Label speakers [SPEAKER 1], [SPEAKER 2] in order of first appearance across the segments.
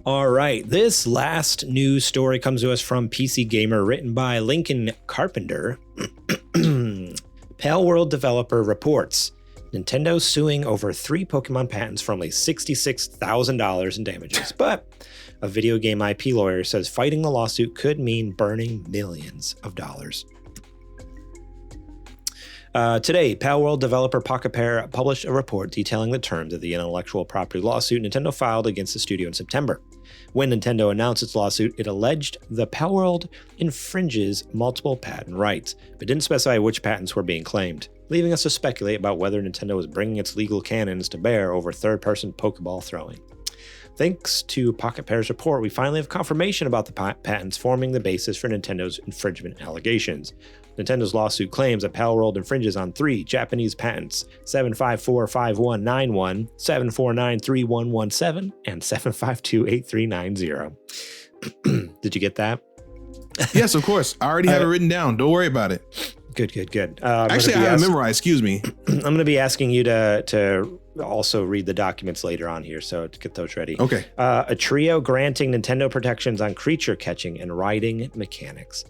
[SPEAKER 1] All right. This last news story comes to us from PC Gamer, written by Lincoln Carpenter. Palworld developer reports Nintendo suing over 3 Pokemon patents for only $66,000 in damages. But a video game IP lawyer says fighting the lawsuit could mean burning millions of dollars. Today, Palworld developer Pocket Pair published a report detailing the terms of the intellectual property lawsuit Nintendo filed against the studio in September. When Nintendo announced its lawsuit, it alleged the Palworld infringes multiple patent rights, but didn't specify which patents were being claimed, leaving us to speculate about whether Nintendo was bringing its legal cannons to bear over third-person Pokeball throwing. Thanks to Pocket Pair's report, we finally have confirmation about the patents forming the basis for Nintendo's infringement allegations. Nintendo's lawsuit claims that Palworld infringes on 3 Japanese patents, 7545191, 7493117, and 7528390. Did you get that?
[SPEAKER 2] Yes, of course. I already have it written down. Don't worry about it.
[SPEAKER 1] Good.
[SPEAKER 2] Actually, I have it memorized. Excuse me.
[SPEAKER 1] I'm going to be asking you to also read the documents later on here, so to get those ready.
[SPEAKER 2] Okay.
[SPEAKER 1] A trio granting Nintendo protections on creature catching and riding mechanics.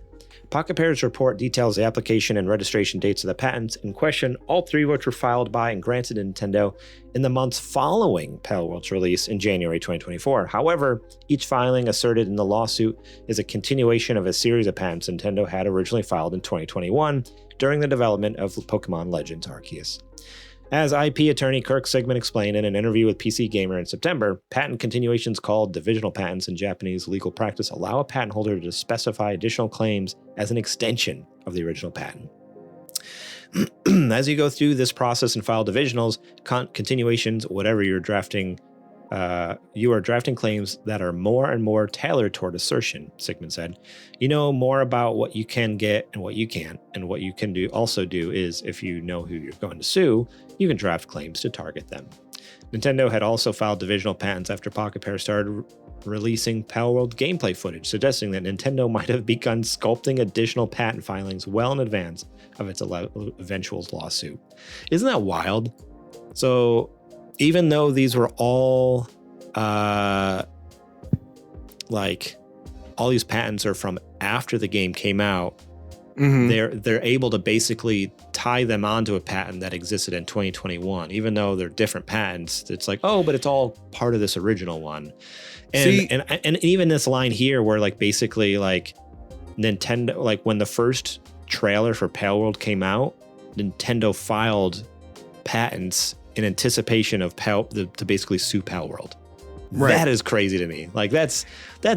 [SPEAKER 1] Pocket Pair's report details the application and registration dates of the patents in question, all 3 of which were filed by and granted to Nintendo in the months following Palworld's release in January 2024. However, each filing asserted in the lawsuit is a continuation of a series of patents Nintendo had originally filed in 2021 during the development of Pokemon Legends Arceus. As IP attorney Kirk Sigmund explained in an interview with PC Gamer in September, patent continuations called divisional patents in Japanese legal practice allow a patent holder to specify additional claims as an extension of the original patent. As you go through this process and file divisionals, continuations, whatever you're drafting, you are drafting claims that are more and more tailored toward assertion, Sigmund said. You know more about what you can get and what you can't, and what you can also do is, if you know who you're going to sue, you can draft claims to target them. Nintendo had also filed divisional patents after Pocket Pair started releasing Palworld gameplay footage, suggesting that Nintendo might have begun sculpting additional patent filings well in advance of its eventual lawsuit. Isn't that wild? So even though these were all all these patents are from after the game came out, they're able to basically tie them onto a patent that existed in 2021, even though they're different patents. It's like, oh, but it's all part of this original one. And even this line here where basically Nintendo, when the first trailer for Palworld came out, Nintendo filed patents in anticipation of to basically sue Palworld. Right. That is crazy to me. That's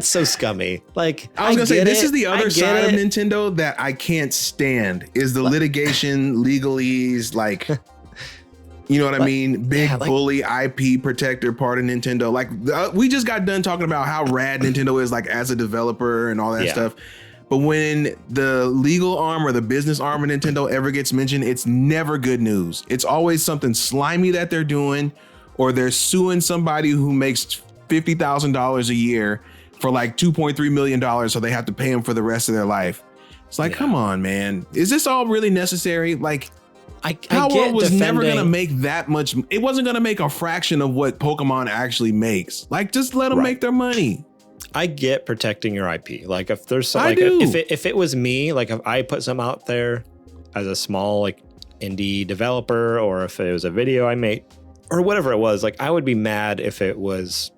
[SPEAKER 1] so scummy. I was gonna say,
[SPEAKER 2] this is the other side of Nintendo that I can't stand, is the litigation, legalese, you know what I mean? Big bully IP protector part of Nintendo. We just got done talking about how rad Nintendo is as a developer and all that stuff. But when the legal arm or the business arm of Nintendo ever gets mentioned, it's never good news. It's always something slimy that they're doing, or they're suing somebody who makes $50,000 a year for $2.3 million, so they have to pay them for the rest of their life. It's come on, man. Is this all really necessary? Palworld was never going to make that much. It wasn't going to make a fraction of what Pokemon actually makes. Just let them make their money.
[SPEAKER 1] I get protecting your IP. If there's some, if it was me, if I put some out there as a small indie developer, or if it was a video I made or whatever it was, I would be mad if it was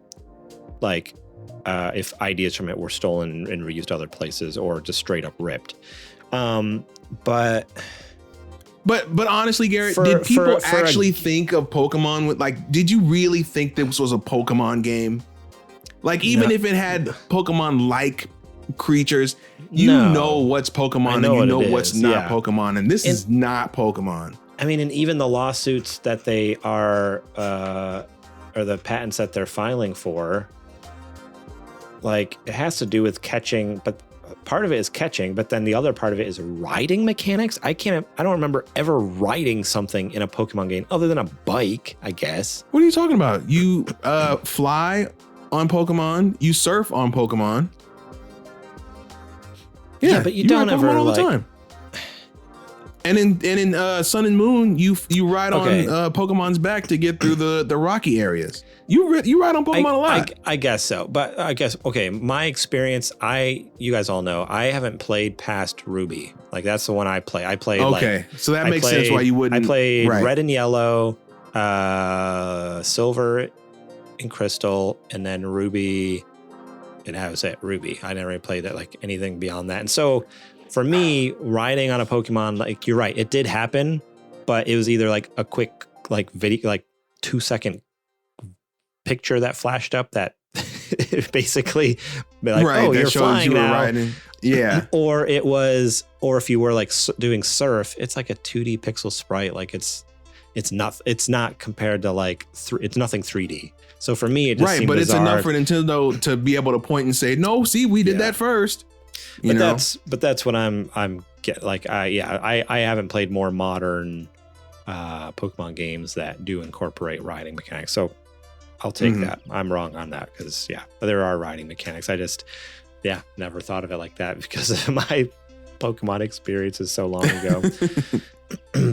[SPEAKER 1] if ideas from it were stolen and reused other places, or just straight up ripped. But
[SPEAKER 2] honestly, Garrett, did people actually think of Pokemon with did you really think this was a Pokemon game? Even if it had Pokemon-like creatures, you know what's Pokemon and you know what's not Pokemon, and this is not Pokemon.
[SPEAKER 1] I mean, and even the lawsuits that they are, or the patents that they're filing for, it has to do with catching, but part of it is catching, but then the other part of it is riding mechanics. I don't remember ever riding something in a Pokemon game other than a bike, I guess.
[SPEAKER 2] What are you talking about? You fly on Pokemon, you surf on Pokemon.
[SPEAKER 1] Yeah, but you don't ever
[SPEAKER 2] all the time. And in Sun and Moon, you ride on Pokemon's back to get through the rocky areas. You ride on Pokemon a lot.
[SPEAKER 1] I guess so, but I guess okay. My experience, you guys all know, I haven't played past Ruby. Like that's the one I play. I played.
[SPEAKER 2] Okay, so that makes sense why you wouldn't.
[SPEAKER 1] I played Red and Yellow, Silver and Crystal, and then Ruby. And I was at Ruby. I never really played that like anything beyond that. And so for me, riding on a Pokemon, like you're right, it did happen, but it was either like a quick like video, like 2-second picture that flashed up that basically like,
[SPEAKER 2] right,
[SPEAKER 1] oh,
[SPEAKER 2] that
[SPEAKER 1] you're
[SPEAKER 2] shows
[SPEAKER 1] flying
[SPEAKER 2] you were
[SPEAKER 1] now.
[SPEAKER 2] riding. Yeah.
[SPEAKER 1] Or if you were like doing surf, it's like a 2D pixel sprite. Like it's not compared to like, it's nothing 3D. So for me, it just seemed
[SPEAKER 2] but
[SPEAKER 1] bizarre.
[SPEAKER 2] It's enough for Nintendo to be able to point and say, no, see, we did that first.
[SPEAKER 1] But that's what I'm get like, I haven't played more modern Pokemon games that do incorporate riding mechanics. So I'll take that. I'm wrong on that because there are riding mechanics. I just, never thought of it like that because of my Pokemon experiences so long ago.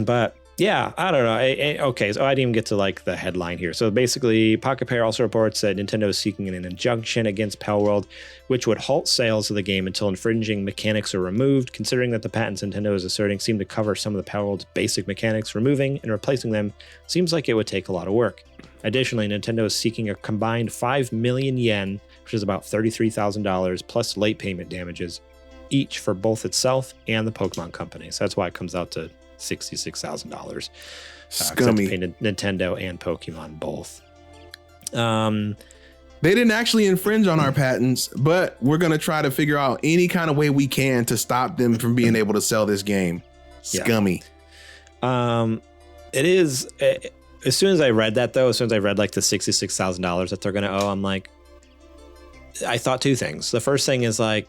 [SPEAKER 1] But yeah, I don't know. Okay, so I didn't even get to like the headline here. So basically, Pocket Pair also reports that Nintendo is seeking an injunction against Palworld, which would halt sales of the game until infringing mechanics are removed. Considering that the patents Nintendo is asserting seem to cover some of the Palworld's basic mechanics, removing and replacing them seems like it would take a lot of work. Additionally, Nintendo is seeking a combined 5 million yen, which is about $33,000, plus late payment damages, each for both itself and the Pokemon Company. So that's why it comes out to $66,000.
[SPEAKER 2] Scummy.
[SPEAKER 1] Nintendo and Pokemon both.
[SPEAKER 2] They didn't actually infringe on our patents, but we're going to try to figure out any kind of way we can to stop them from being able to sell this game. Scummy.
[SPEAKER 1] It is. As soon as I read that, though, as soon as I read like the $66,000 that they're going to owe, I'm like, I thought two things. The first thing is like,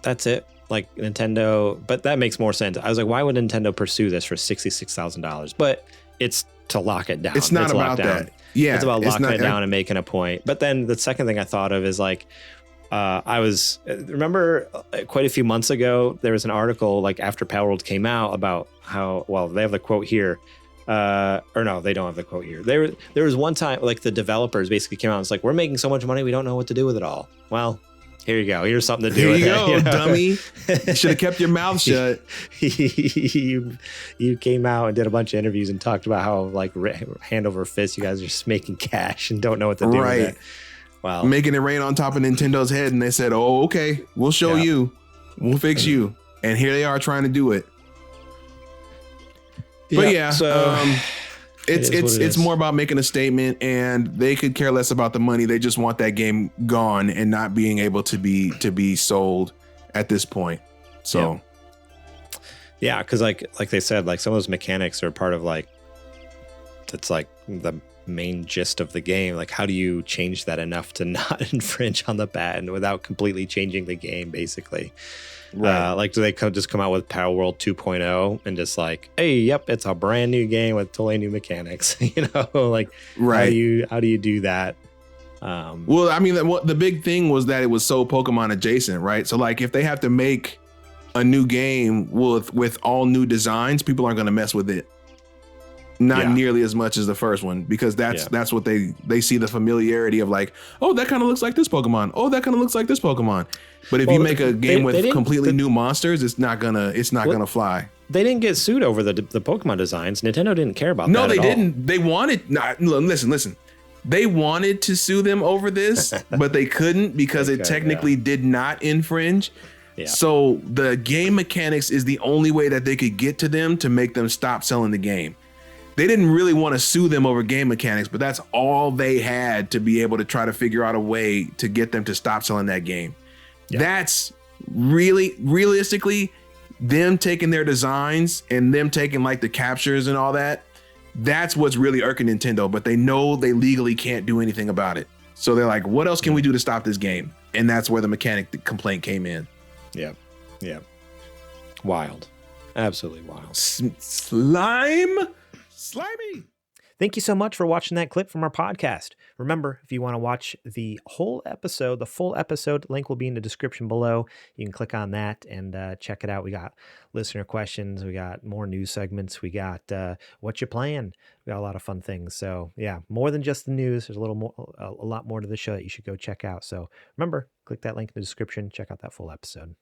[SPEAKER 1] that's it. Like Nintendo, but that makes more sense. I was like, why would Nintendo pursue this for $66,000? But it's to lock it down.
[SPEAKER 2] It's not about that. Yeah.
[SPEAKER 1] It's about locking it down and making a point. But then the second thing I thought of is like, remember quite a few months ago, there was an article like after Palworld came out about how, well, they have the quote here. Or no, they don't have the quote here. There was one time like the developers basically came out and was like, we're making so much money, we don't know what to do with it all. Well, here you go. Here's something to do with it.
[SPEAKER 2] Here you go, dummy. You should have kept your mouth shut.
[SPEAKER 1] You came out and did a bunch of interviews and talked about how like hand over fist you guys are just making cash and don't know what to do with it. Wow.
[SPEAKER 2] Making it rain on top of Nintendo's head, and they said, oh, okay, we'll show you. We'll fix you. And here they are trying to do it. But it's more about making a statement, and they could care less about the money. They just want that game gone and not being able to be sold at this point. So
[SPEAKER 1] because like they said, like some of those mechanics are part of like that's like the main gist of the game. Like how do you change that enough to not infringe on the patent without completely changing the game, basically? Right. Like, do they just come out with Palworld 2.0 and just like, hey, yep, it's a brand new game with totally new mechanics, you know? Like, right. How do you do that?
[SPEAKER 2] Well, I mean, the big thing was that it was so Pokemon adjacent, right? So like, if they have to make a new game with all new designs, people aren't going to mess with it. Not nearly as much as the first one, because that's what they see the familiarity of like, oh, that kind of looks like this Pokemon. Oh, that kind of looks like this Pokemon. But if you make a game with completely new monsters, it's not gonna fly.
[SPEAKER 1] They didn't get sued over the Pokemon designs. Nintendo didn't care about that.
[SPEAKER 2] No, they didn't. They wanted listen. They wanted to sue them over this, but they couldn't because it technically did not infringe. Yeah. So the game mechanics is the only way that they could get to them to make them stop selling the game. They didn't really want to sue them over game mechanics, but that's all they had to be able to try to figure out a way to get them to stop selling that game. Yeah. That's really, realistically, them taking their designs and them taking like the captures and all that. That's what's really irking Nintendo, but they know they legally can't do anything about it. So they're like, what else can we do to stop this game? And that's where the mechanic complaint came in.
[SPEAKER 1] Yeah. Yeah. Wild. Absolutely wild.
[SPEAKER 2] Slimy.
[SPEAKER 1] Thank you so much for watching that clip from our podcast. Remember, if you want to watch the whole episode, the full episode, link will be in the description below. You can click on that and check it out. We got listener questions. We got more news segments. We got what you playing. We got a lot of fun things. So yeah, more than just the news. There's a lot more to the show that you should go check out. So remember, click that link in the description. Check out that full episode.